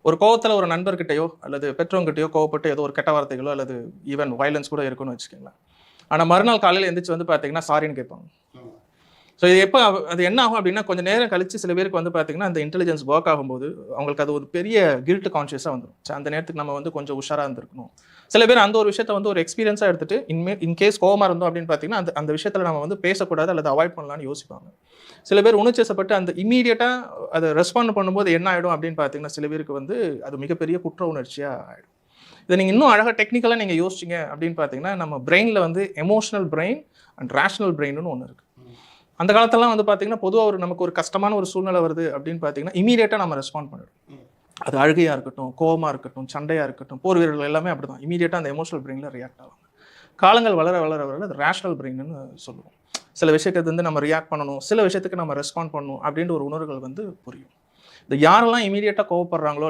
ஒரு கோவத்துல ஒரு நண்பர்கிட்டயோ அல்லது பெற்றவங்ககிட்டயோ கோவப்பட்டு ஏதோ ஒரு கெட்ட வார்த்தைகளோ அல்லது ஈவன் வயலன்ஸ் கூட இருக்குன்னு வச்சுக்கோங்களேன். ஆனா மறுநாள் காலையில எந்திரிச்சு வந்து பார்த்தீங்கன்னா, சாரின்னு கேட்பாங்க. ஸோ இது எப்போ அது என்ன ஆகும் அப்படின்னா, கொஞ்சம் நேரம் கழிச்சு சில பேருக்கு வந்து பார்த்தீங்கன்னா, அந்த இன்டெலிஜென்ஸ் ஒர்க் ஆகும்போது, அவங்களுக்கு அது ஒரு பெரிய கில்ட் கான்ஷியஸா வந்துரும். அந்த நேரத்துக்கு நம்ம வந்து கொஞ்சம் உஷாரா இருந்திருக்கணும். சில பேர் அந்த ஒரு விஷயத்த வந்து ஒரு எக்ஸ்பீரியன்ஸா எடுத்துட்டு, இன்கேஸ் கோவமா இருந்தோம் அப்படின்னு பார்த்தீங்கன்னா, அந்த அந்த விஷயத்துல நம்ம வந்து பேசக்கூடாது அல்லது அவாய்ட் பண்ணலாம்னு யோசிப்பாங்க. சில பேர் உணர்ச்சிவசப்பட்டு அந்த இம்மீடியட்டா அத ரெஸ்பாண்ட் பண்ணும்போது என்ன ஆயிடும் அப்படின்னு பார்த்தீங்கன்னா, சில பேருக்கு வந்து அது மிகப்பெரிய குற்ற உணர்ச்சியா ஆயிடும். இத நீங்க இன்னும் அழகா டெக்னிக்கலா நீங்க யோசிச்சீங்க அப்படின்னு பார்த்தீங்கன்னா, நம்ம பிரெயின்ல வந்து எமோஷனல் பிரெயின் அண்ட் ரேஷனல் பிரெயின்னு ஒண்ணு இருக்கு. அந்த காலத்துலலாம் வந்து பார்த்தீங்கன்னா, பொதுவா நமக்கு ஒரு கஷ்டமான ஒரு சூழ்நிலை வருது அப்படின்னு பார்த்தீங்கன்னா, இம்மீடியட்டா நம்ம ரெஸ்பாண்ட் பண்ணிடுவோம். அது அழுகையா இருக்கட்டும், கோவமா இருக்கட்டும், சண்டையா இருக்கட்டும், போர் வீரர்கள் எல்லாமே அப்படிதான். இம்மீடியட்டா அந்த எமோஷனல் பிரெயின்ல ரியாக்ட் ஆவாங்க. காலங்கள் வளர வளர வளர அது ரேஷனல் பிரெயின்னு சொல்லுவோம். சில விஷயத்துக்கு வந்து நம்ம ரியாக்ட் பண்ணணும், சில விஷயத்துக்கு நம்ம ரெஸ்பாண்ட் பண்ணணும் அப்படின்ற ஒரு உணர்வுகள் வந்து புரியும். இந்த யாரெல்லாம் இம்மீடியட்டா கோவப்படுறாங்களோ